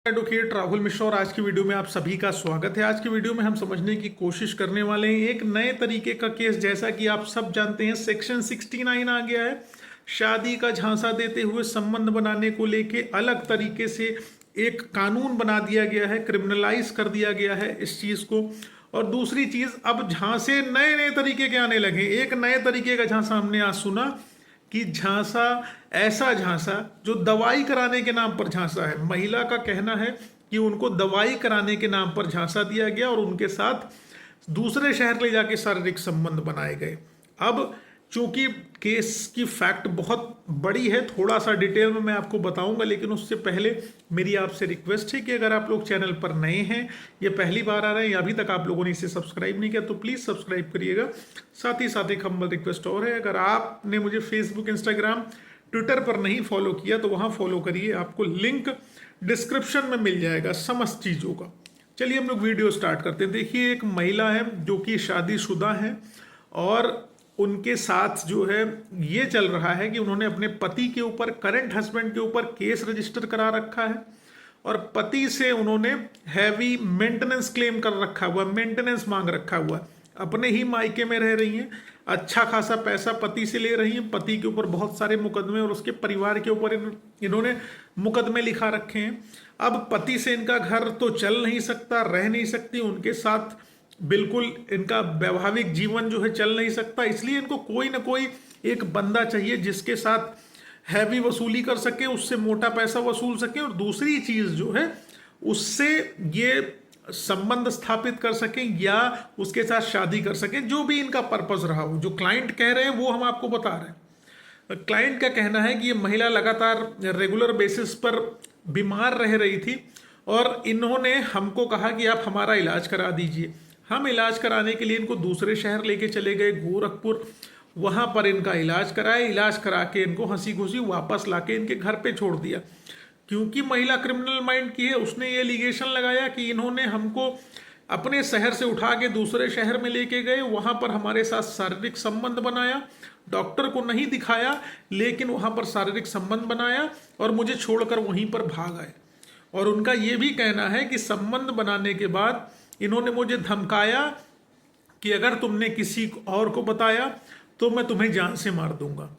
Advocate Rahul Mishra और आज की वीडियो में आप सभी का स्वागत है। आज की वीडियो में हम समझने की कोशिश करने वाले हैं एक नए तरीके का केस। जैसा कि आप सब जानते हैं सेक्शन 69 आ गया है। शादी का झांसा देते हुए संबंध बनाने को लेके अलग तरीके से एक कानून बना दिया गया है, क्रिमिनलाइज कर दिया गया है इस चीज को। और दूसरी चीज, अब झांसे नए नए तरीके के आने लगे। एक नए तरीके का झांसा हमने आज सुना कि झांसा, ऐसा झांसा जो दवाई कराने के नाम पर झांसा है। महिला का कहना है कि उनको दवाई कराने के नाम पर झांसा दिया गया और उनके साथ दूसरे शहर ले जाके शारीरिक संबंध बनाए गए। अब चूंकि केस की फैक्ट बहुत बड़ी है, थोड़ा सा डिटेल में मैं आपको बताऊंगा, लेकिन उससे पहले मेरी आपसे रिक्वेस्ट है कि अगर आप लोग चैनल पर नए हैं, ये पहली बार आ रहे हैं या अभी तक आप लोगों ने इसे सब्सक्राइब नहीं किया, तो प्लीज़ सब्सक्राइब करिएगा। साथ ही साथ एक हम्बल रिक्वेस्ट और है, अगर आपने मुझे फेसबुक, इंस्टाग्राम, ट्विटर पर नहीं फॉलो किया तो वहाँ फॉलो करिए। आपको लिंक डिस्क्रिप्शन में मिल जाएगा समस्त चीज़ों का। चलिए हम लोग वीडियो स्टार्ट करते हैं। देखिए, एक महिला है जो कि शादीशुदा है और उनके साथ जो है ये चल रहा है कि उन्होंने अपने पति के ऊपर, करंट हस्बैंड के ऊपर केस रजिस्टर करा रखा है और पति से उन्होंने हैवी मेंटेनेंस क्लेम कर रखा हुआ, मेंटेनेंस मांग रखा हुआ। अपने ही मायके में रह रही हैं, अच्छा खासा पैसा पति से ले रही हैं, पति के ऊपर बहुत सारे मुकदमे और उसके परिवार के ऊपर इन्होंने मुकदमे लिखा रखे हैं। अब पति से इनका घर तो चल नहीं सकता, रह नहीं सकती, उनके साथ बिल्कुल इनका वैवाहिक जीवन जो है चल नहीं सकता। इसलिए इनको कोई ना कोई एक बंदा चाहिए जिसके साथ हैवी वसूली कर सके, उससे मोटा पैसा वसूल सके और दूसरी चीज जो है उससे ये संबंध स्थापित कर सके या उसके साथ शादी कर सके, जो भी इनका पर्पस रहा हो। जो क्लाइंट कह रहे हैं वो हम आपको बता रहे हैं। क्लाइंट का कहना है कि ये महिला लगातार रेगुलर बेसिस पर बीमार रह रही थी और इन्होंने हमको कहा कि आप हमारा इलाज करा दीजिए। हम इलाज कराने के लिए इनको दूसरे शहर लेके चले गए, गोरखपुर। वहां पर इनका इलाज कराए, इलाज करा के इनको हंसी खुशी वापस लाके इनके घर पे छोड़ दिया। क्योंकि महिला क्रिमिनल माइंड की है, उसने ये एलिगेशन लगाया कि इन्होंने हमको अपने शहर से उठा के दूसरे शहर में लेके गए, वहां पर हमारे साथ शारीरिक संबंध बनाया, डॉक्टर को नहीं दिखाया लेकिन वहां पर शारीरिक संबंध बनाया और मुझे छोड़कर वहीं पर भाग आए। और उनका ये भी कहना है कि संबंध बनाने के बाद इन्होंने मुझे धमकाया कि अगर तुमने किसी और को बताया तो मैं तुम्हें जान से मार दूंगा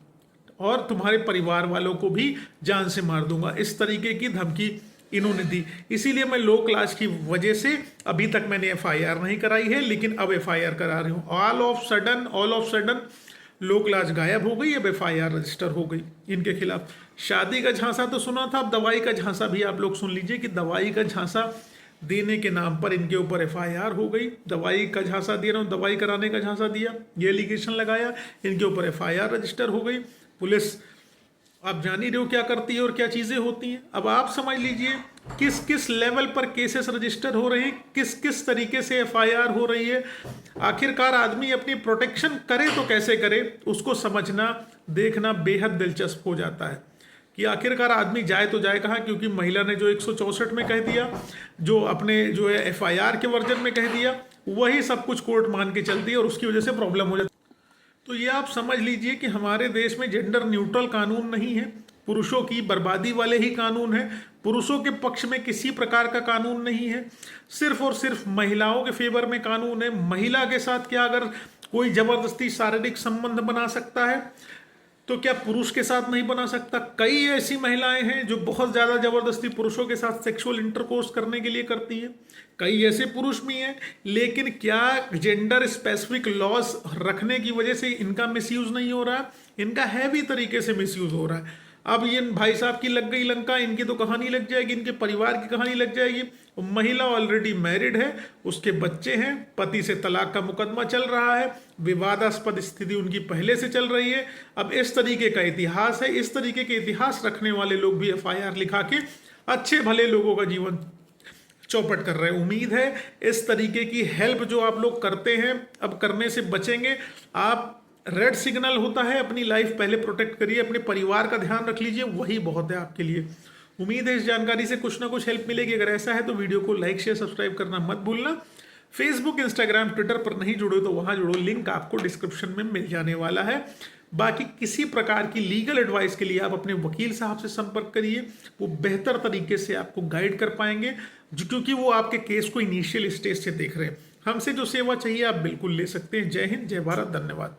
और तुम्हारे परिवार वालों को भी जान से मार दूंगा। इस तरीके की धमकी इन्होंने दी। इसीलिए मैं लो क्लास की वजह से अभी तक मैंने एफआईआर नहीं कराई है, लेकिन अब एफआईआर करा रही हूँ। All of sudden low class गायब हो गई, अब एफआईआर रजिस्टर हो गई इनके खिलाफ। शादी का झांसा तो सुना था, अब दवाई का झांसा भी आप लोग सुन लीजिए कि दवाई का झांसा देने के नाम पर इनके ऊपर एफआईआर हो गई। दवाई का झांसा दे रहा हूँ, दवाई कराने का झांसा दिया, ये एलिगेशन लगाया, इनके ऊपर एफआईआर रजिस्टर हो गई। पुलिस आप जान ही रहे हो क्या करती है और क्या चीजें होती हैं। अब आप समझ लीजिए किस किस लेवल पर केसेस रजिस्टर हो रहे हैं, किस किस तरीके से एफआईआर हो रही है। आखिरकार आदमी अपनी प्रोटेक्शन करे तो कैसे करे, उसको समझना, देखना बेहद दिलचस्प हो जाता है कि आखिरकार आदमी जाए तो जाए कहाँ। क्योंकि महिला ने जो 164 में कह दिया, जो अपने जो है एफआईआर के वर्जन में कह दिया, वही सब कुछ कोर्ट मान के चलती है और उसकी वजह से प्रॉब्लम हो जाती है। तो ये आप समझ लीजिए कि हमारे देश में जेंडर न्यूट्रल कानून नहीं है, पुरुषों की बर्बादी वाले ही कानून है, पुरुषों के पक्ष में किसी प्रकार का कानून नहीं है, सिर्फ और सिर्फ महिलाओं के फेवर में कानून है। महिला के साथ क्या अगर कोई जबरदस्ती शारीरिक संबंध बना सकता है तो क्या पुरुष के साथ नहीं बना सकता? कई ऐसी महिलाएं हैं जो बहुत ज्यादा जबरदस्ती पुरुषों के साथ सेक्सुअल इंटरकोर्स करने के लिए करती हैं, कई ऐसे पुरुष भी हैं। लेकिन क्या जेंडर स्पेसिफिक लॉस रखने की वजह से इनका मिसयूज नहीं हो रहा है? इनका हैवी तरीके से मिसयूज हो रहा है। अब ये भाई साहब की लग गई लंका, इनकी तो कहानी लग जाएगी, इनके परिवार की कहानी लग जाएगी। महिला ऑलरेडी मैरिड है, उसके बच्चे हैं, पति से तलाक का मुकदमा चल रहा है, विवादास्पद स्थिति उनकी पहले से चल रही है। अब इस तरीके का इतिहास है, इस तरीके के इतिहास रखने वाले लोग भी एफआईआर लिखा के अच्छे भले लोगों का जीवन चौपट कर रहे हैं। उम्मीद है इस तरीके की हेल्प जो आप लोग करते हैं अब करने से बचेंगे। आप रेड सिग्नल होता है, अपनी लाइफ पहले प्रोटेक्ट करिए, अपने परिवार का ध्यान रख लीजिए, वही बहुत है आपके लिए। उम्मीद है इस जानकारी से कुछ ना कुछ हेल्प मिलेगी। अगर ऐसा है तो वीडियो को लाइक, शेयर, सब्सक्राइब करना मत भूलना। फेसबुक, इंस्टाग्राम, ट्विटर पर नहीं जुड़ो तो वहां जुड़ो, लिंक आपको डिस्क्रिप्शन में मिल जाने वाला है। बाकी किसी प्रकार की लीगल एडवाइस के लिए आप अपने वकील साहब से संपर्क करिए, वो बेहतर तरीके से आपको गाइड कर पाएंगे, क्योंकि वो आपके केस को इनिशियल स्टेज से देख रहे हैं। हमसे जो सेवा चाहिए आप बिल्कुल ले सकते हैं। जय हिंद, जय भारत, धन्यवाद।